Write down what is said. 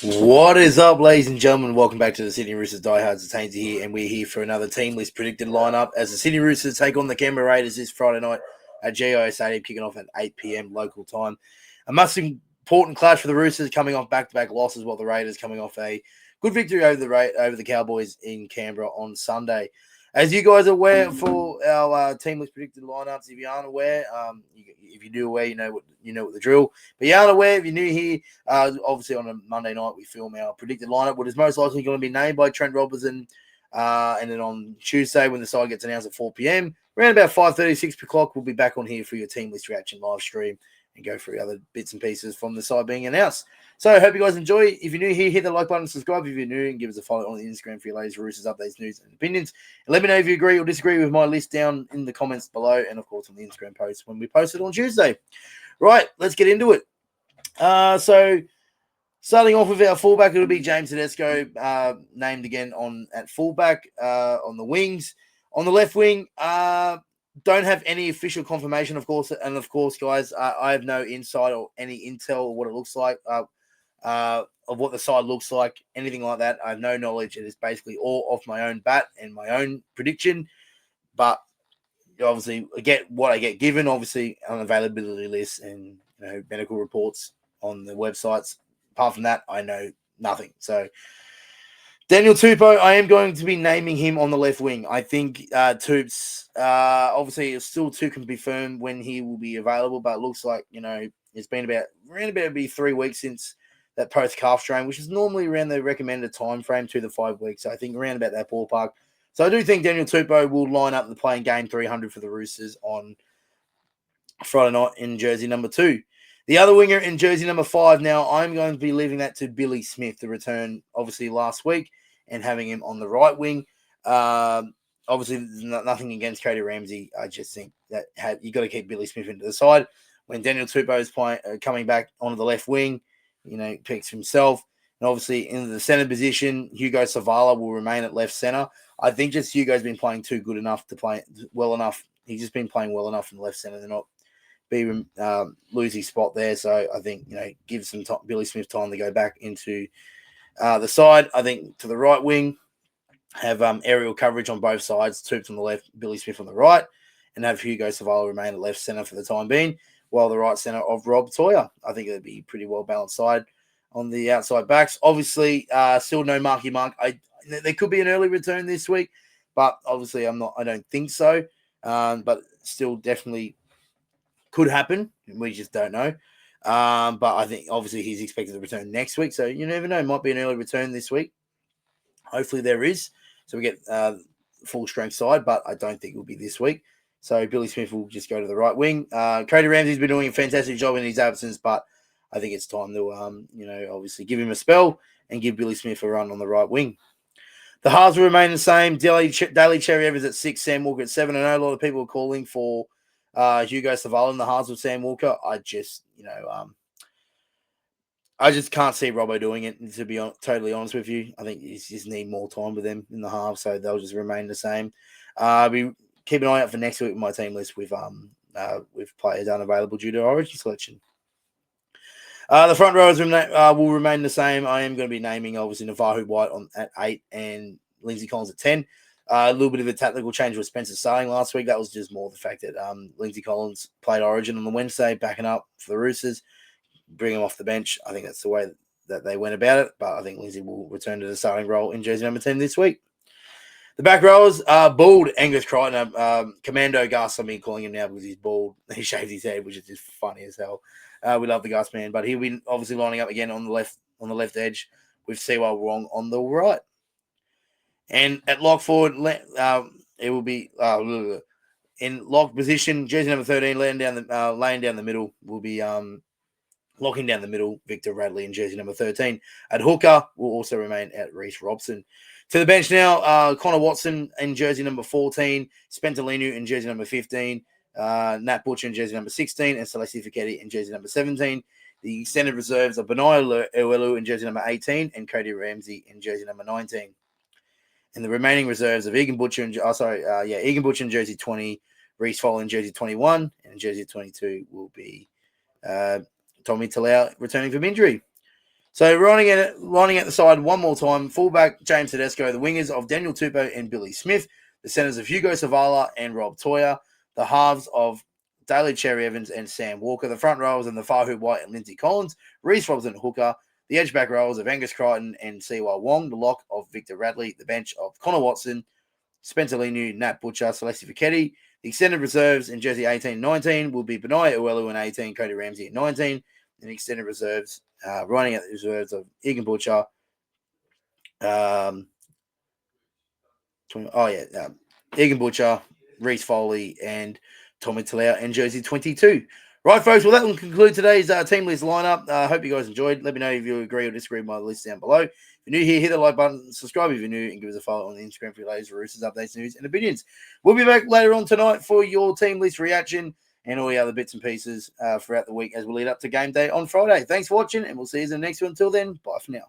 What is up, ladies and gentlemen? Welcome back to the Sydney Roosters Diehards Haynesy here, and we're here for another team list predicted lineup as the Sydney Roosters take on the Canberra Raiders this Friday night at GIO Stadium, kicking off at 8 p.m. local time. A most important clash for the Roosters, coming off back-to-back losses, while the Raiders coming off a good victory over the Cowboys in Canberra on Sunday. As you guys are aware, for our team list predicted lineups, if you aren't aware, if you do aware, you know what the drill. But you aren't aware, if you're new here, obviously on a Monday night we film our predicted lineup, what is most likely going to be named by Trent Robinson, and then on Tuesday when the side gets announced at 4 p.m, around about 5:30, 6 o'clock, we'll be back on here for your team list reaction live stream and go through other bits and pieces from the side being announced. So I hope you guys enjoy. If you're new here, hit the like button, subscribe if you're new, and give us a follow on the Instagram for your latest Roosters updates, news, and opinions. And let me know if you agree or disagree with my list down in the comments below, and of course on the Instagram post when we post it on Tuesday. Right, let's get into it. So starting off with our fullback, it'll be James Tedesco, named again at fullback, on the wings. On the left wing, don't have any official confirmation, of course. And of course, guys, I have no insight or any intel of what it looks like, of what the side looks like, anything like that. I have no knowledge. It is basically all off my own bat and my own prediction. But obviously, I get what I get given, obviously, on availability lists and medical reports on the websites. Apart from that, I know nothing. So Daniel Tupou, I am going to be naming him on the left wing. I think Tupes, obviously, it's still to confirm when he will be available, but it looks like, it's been around about 3 weeks since that post-calf strain, which is normally around the recommended time frame, 2 to 5 weeks. So I think around about that ballpark. So I do think Daniel Tupou will line up and play in game 300 for the Roosters on Friday night in jersey number 2. The other winger in jersey number 5, now I'm going to be leaving that to Billy Smith to return, obviously, last week and having him on the right wing. Obviously, there's nothing against Cody Ramsey. I just think that you got to keep Billy Smith into the side. When Daniel Tupou is coming back onto the left wing, picks himself. And obviously, in the center position, Hugo Savala will remain at left center. I think just Hugo's been playing too good enough to play well enough. He's just been playing well enough in the left center to not lose his spot there. So I think, give some time, Billy Smith time to go back into the side. I think to the right wing, have aerial coverage on both sides, Tupes on the left, Billy Smith on the right, and have Hugo Savala remain at left center for the time being, while the right center of Rob Toyer. I think it'd be a pretty well balanced side on the outside backs. Obviously, still no Marky Mark. There could be an early return this week, but obviously I don't think so. But still definitely could happen. We just don't know. But I think obviously he's expected to return next week. So you never know. It might be an early return this week. Hopefully there is. So we get full strength side, but I don't think it will be this week. So Billy Smith will just go to the right wing. Cody Ramsey's been doing a fantastic job in his absence, but I think it's time to, obviously give him a spell and give Billy Smith a run on the right wing. The halves will remain the same. Daly Cherry Evans at 6, Sam Walker at 7. I know a lot of people are calling for Hugo Savala in the halves with Sam Walker. I just can't see Robbo doing it, to be totally honest with you. I think you just need more time with them in the half, so they'll just remain the same. Keep an eye out for next week with my team list with players unavailable due to origin selection. The front rows will remain the same. I am going to be naming, obviously, Navahu White at 8 and Lindsay Collins at 10. A little bit of a tactical change with Spencer starting last week. That was just more the fact that Lindsay Collins played origin on the Wednesday, backing up for the Roosters, bring him off the bench. I think that's the way that they went about it, but I think Lindsay will return to the starting role in jersey number 10 this week. The back rowers, bald Angus Crichton, Commando Gus, I'm calling him now because he's bald. He shaved his head, which is just funny as hell. We love the Gus man, but he'll be obviously lining up again on the left edge with Sewell Wrong on the right. And at lock forward, it will be in lock position. Jersey number 13, laying down the middle, will be locking down the middle, Victor Radley in jersey number 13. At hooker will also remain at Reece Robson. To the bench now, Connor Watson in jersey number 14, Spencer Linu in jersey number 15, Nat Butcher in jersey number 16, and Celeste Fichetti in jersey number 17. The extended reserves are Benai Uelu in jersey number 18 and Cody Ramsey in jersey number 19. And the remaining reserves of Egan Butcher in jersey 20, Reece Fall in jersey 21, and jersey 22 will be Tommy Talau returning from injury. So running at the side one more time, fullback James Tedesco, the wingers of Daniel Tupou and Billy Smith, the centers of Hugo Savala and Rob Toya, the halves of Daly Cherry Evans and Sam Walker, the front rowers and the Fahu White and Lindsay Collins, Reece Robson hooker, the edge back rowers of Angus Crichton and Siwa Wong, the lock of Victor Radley, the bench of Connor Watson, Spencer Linu, Nat Butcher, Celeste Fichetti. The extended reserves in jersey 18-19 will be Benai Uelu in 18, Cody Ramsey at 19, and extended reserves, running at the reserves of Egan Butcher. Egan Butcher, Reece Foley, and Tommy Talau, and jersey 22. Right, folks, well, that will conclude today's team list lineup. I hope you guys enjoyed. Let me know if you agree or disagree with my list down below. If you're new here, hit the like button, subscribe if you're new, and give us a follow on the Instagram for your latest Roosters updates, news, and opinions. We'll be back later on tonight for your team list reaction and all the other bits and pieces throughout the week as we lead up to game day on Friday. Thanks for watching, and we'll see you in the next one. Until then, bye for now.